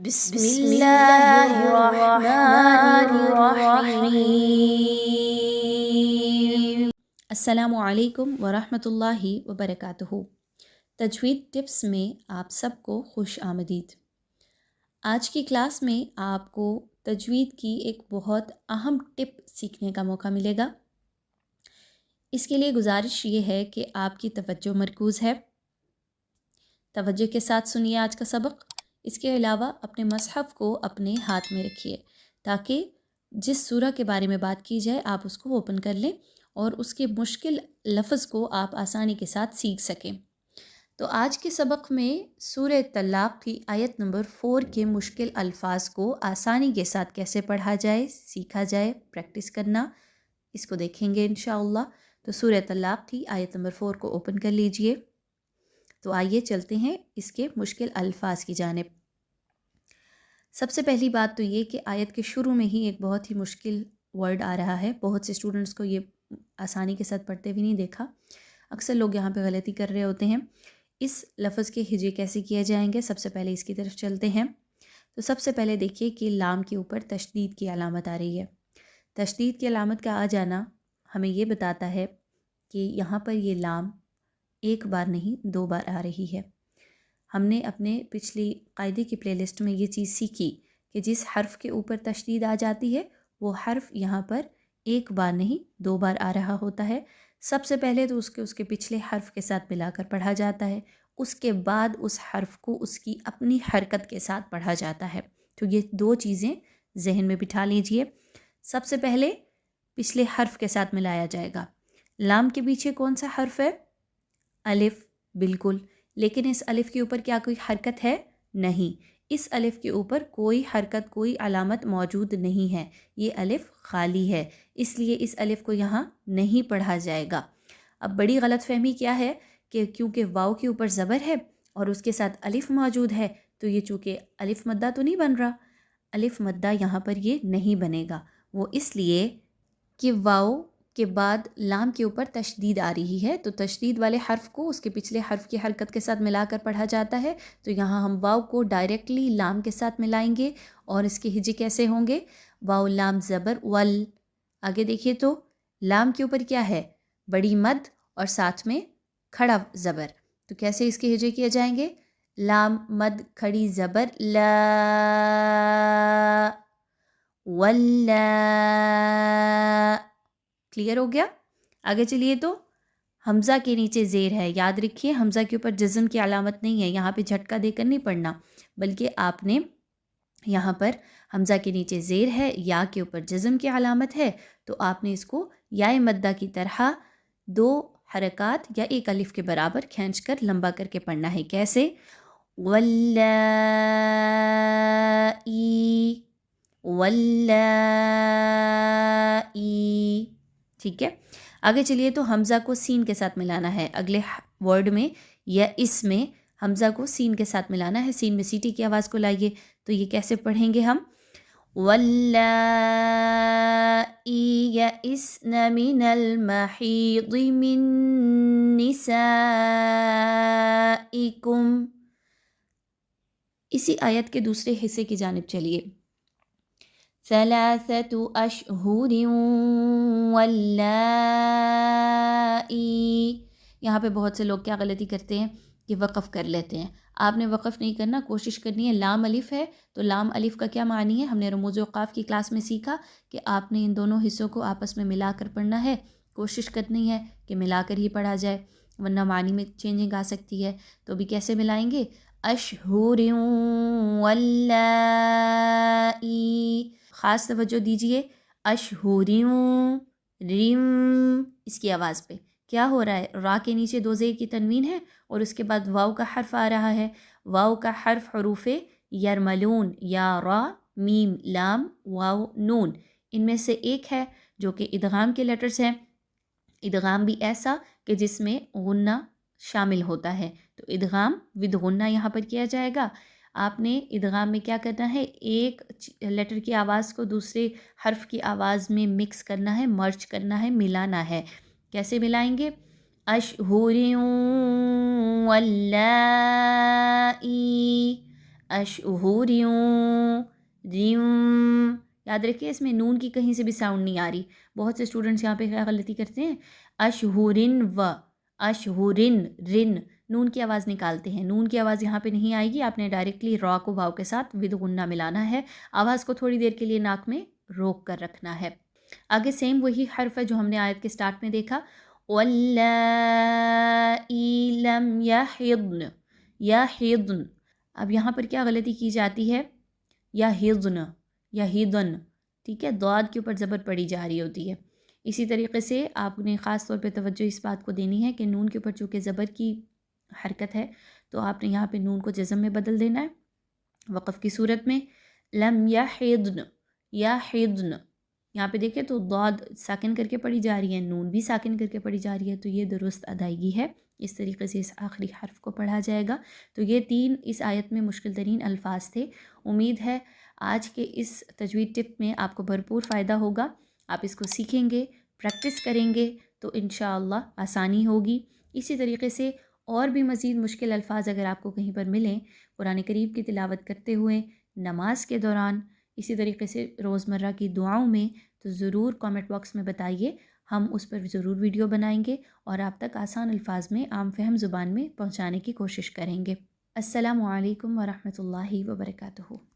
بسم اللہ الرحمن الرحیم۔ السلام علیکم ورحمۃ اللہ وبرکاتہ۔ تجوید ٹپس میں آپ سب کو خوش آمدید۔ آج کی کلاس میں آپ کو تجوید کی ایک بہت اہم ٹپ سیکھنے کا موقع ملے گا۔ اس کے لیے گزارش یہ ہے کہ آپ کی توجہ مرکوز ہے، توجہ کے ساتھ سنیے آج کا سبق۔ اس کے علاوہ اپنے مصحف کو اپنے ہاتھ میں رکھیے تاکہ جس سورہ کے بارے میں بات کی جائے آپ اس کو اوپن کر لیں اور اس کے مشکل لفظ کو آپ آسانی کے ساتھ سیکھ سکیں۔ تو آج کے سبق میں سورہ طلاق کی آیت نمبر 4 کے مشکل الفاظ کو آسانی کے ساتھ کیسے پڑھا جائے، سیکھا جائے، پریکٹس کرنا، اس کو دیکھیں گے انشاءاللہ۔ تو سورہ طلاق کی آیت نمبر 4 کو اوپن کر لیجئے۔ تو آئیے چلتے ہیں اس کے مشکل الفاظ کی جانب۔ سب سے پہلی بات تو یہ کہ آیت کے شروع میں ہی ایک بہت ہی مشکل ورڈ آ رہا ہے۔ بہت سے اسٹوڈنٹس کو یہ آسانی کے ساتھ پڑھتے بھی نہیں دیکھا، اکثر لوگ یہاں پہ غلطی کر رہے ہوتے ہیں۔ اس لفظ کے ہجے کیسے کیے جائیں گے، سب سے پہلے اس کی طرف چلتے ہیں۔ تو سب سے پہلے دیکھیے کہ لام کے اوپر تشدید کی علامت آ رہی ہے۔ تشدید کی علامت کا آ جانا ہمیں یہ بتاتا ہے کہ یہاں پر یہ لام ایک بار نہیں 2 بار آ رہی ہے۔ ہم نے اپنے پچھلی قاعدے کی پلے لسٹ میں یہ چیز سیکھی کہ جس حرف کے اوپر تشدید آ جاتی ہے وہ حرف یہاں پر ایک بار نہیں 2 بار آ رہا ہوتا ہے۔ سب سے پہلے تو اس کے پچھلے حرف کے ساتھ ملا کر پڑھا جاتا ہے، اس کے بعد اس حرف کو اس کی اپنی حرکت کے ساتھ پڑھا جاتا ہے۔ تو یہ 2 چیزیں ذہن میں بٹھا لیجئے۔ سب سے پہلے پچھلے حرف کے ساتھ ملایا جائے گا۔ لام کے پیچھے کون سا حرف ہے؟ الف، بالکل، لیکن اس الف کے اوپر کیا کوئی حرکت ہے؟ نہیں، اس الف کے اوپر کوئی حرکت، کوئی علامت موجود نہیں ہے، یہ الف خالی ہے، اس لیے اس الف کو یہاں نہیں پڑھا جائے گا۔ اب بڑی غلط فہمی کیا ہے کہ کیونکہ واو کے اوپر زبر ہے اور اس کے ساتھ الف موجود ہے تو یہ چونکہ الف مدہ تو نہیں بن رہا، الف مدہ یہاں پر یہ نہیں بنے گا۔ وہ اس لیے کہ واو کے بعد لام کے اوپر تشدید آ رہی ہے، تو تشدید والے حرف کو اس کے پچھلے حرف کی حرکت کے ساتھ ملا کر پڑھا جاتا ہے۔ تو یہاں ہم واو کو ڈائریکٹلی لام کے ساتھ ملائیں گے اور اس کے ہجے کیسے ہوں گے؟ واو لام زبر ول۔ آگے دیکھیے تو لام کے اوپر کیا ہے؟ بڑی مد اور ساتھ میں کھڑا زبر، تو کیسے اس کے ہجے کیے جائیں گے؟ لام مد کھڑی زبر لا، ولا۔ کلیئر ہو گیا؟ آگے چلیے تو حمزہ کے نیچے زیر ہے، یاد رکھیے حمزہ کے اوپر جزم کی علامت نہیں ہے، یہاں پہ جھٹکا دے کر نہیں پڑھنا، بلکہ آپ نے یہاں پر حمزہ کے نیچے زیر ہے، یا کے اوپر جزم کی علامت ہے، تو آپ نے اس کو یا مدہ کی طرح 2 حرکات یا 1 الف کے برابر کھینچ کر لمبا کر کے پڑھنا ہے۔ کیسے؟ واللائی، واللائی۔ ٹھیک ہے، آگے چلیے تو حمزہ کو سین کے ساتھ ملانا ہے۔ اگلے ورڈ میں یا اس میں حمزہ کو سین کے ساتھ ملانا ہے۔ سین میں سیٹی کی آواز کو لائیے، تو یہ کیسے پڑھیں گے ہم؟ واللائی یئسن من المحیض من نسائکم۔ اسی آیت کے دوسرے حصے کی جانب چلیے۔ ثلاثة أشهر واللائی، یہاں پہ بہت سے لوگ کیا غلطی کرتے ہیں کہ وقف کر لیتے ہیں۔ آپ نے وقف نہیں کرنا، کوشش کرنی ہے۔ لام الف ہے تو لام الف کا کیا معنی ہے؟ ہم نے رموز اوقاف کی کلاس میں سیکھا کہ آپ نے ان دونوں حصوں کو آپس میں ملا کر پڑھنا ہے، کوشش کرنی ہے کہ ملا کر ہی پڑھا جائے، ورنہ معنی میں چینجنگ آ سکتی ہے۔ تو بھی کیسے ملائیں گے؟ اشہر واللائی، خاص توجہ دیجئے، اشہوریم، ریم، اس کی آواز پہ کیا ہو رہا ہے؟ را کے نیچے 2 زیر کی تنوین ہے اور اس کے بعد واو کا حرف آ رہا ہے۔ واو کا حرف حروف یرملون، یا را، میم، لام، واو، نون، ان میں سے ایک ہے جو کہ ادغام کے لیٹرز ہیں۔ ادغام بھی ایسا کہ جس میں غنہ شامل ہوتا ہے، تو ادغام ود غنہ یہاں پر کیا جائے گا۔ آپ نے ادغام میں کیا کرنا ہے؟ ایک لیٹر کی آواز کو دوسرے حرف کی آواز میں مکس کرنا ہے، مرج کرنا ہے، ملانا ہے۔ کیسے ملائیں گے؟ اشہر واللائی، اشہوریوں ریوں. یاد رکھیے اس میں نون کی کہیں سے بھی ساؤنڈ نہیں آ رہی. بہت سے اسٹوڈنٹس یہاں پہ کیا غلطی کرتے ہیں، اشہورن و اشہورن رن نون کی آواز نکالتے ہیں. نون کی آواز یہاں پہ نہیں آئے گی، آپ نے ڈائریکٹلی را کو واو کے ساتھ ود غنہ ملانا ہے. آواز کو تھوڑی دیر کے لیے ناک میں روک کر رکھنا ہے. آگے سیم وہی حرف ہے جو ہم نے آیت کے سٹارٹ میں دیکھا، واللائی لم یحضن یحضن. اب یہاں پر کیا غلطی کی جاتی ہے، یحضن یحضن، ٹھیک ہے، ضاد کے اوپر زبر پڑی جا رہی ہوتی ہے. اسی طریقے سے آپ نے خاص طور پہ توجہ اس بات کو دینی ہے کہ نون کے اوپر چونکہ زبر کی حرکت ہے تو آپ نے یہاں پہ نون کو جزم میں بدل دینا ہے وقف کی صورت میں. لم یحضن یحضن، یہاں پہ دیکھیں تو ضاد ساکن کر کے پڑھی جا رہی ہے، نون بھی ساکن کر کے پڑھی جا رہی ہے، تو یہ درست ادائیگی ہے. اس طریقے سے اس آخری حرف کو پڑھا جائے گا. تو یہ 3 اس آیت میں مشکل ترین الفاظ تھے. امید ہے آج کے اس تجوید ٹپ میں آپ کو بھرپور فائدہ ہوگا. آپ اس کو سیکھیں گے، پریکٹس کریں گے تو انشاءاللہ آسانی ہوگی. اسی طریقے سے اور بھی مزید مشکل الفاظ اگر آپ کو کہیں پر ملیں قرآن کریم کی تلاوت کرتے ہوئے، نماز کے دوران، اسی طریقے سے روزمرہ کی دعاؤں میں، تو ضرور کامنٹ باکس میں بتائیے. ہم اس پر ضرور ویڈیو بنائیں گے اور آپ تک آسان الفاظ میں عام فہم زبان میں پہنچانے کی کوشش کریں گے. السلام علیکم ورحمۃ اللہ وبرکاتہ.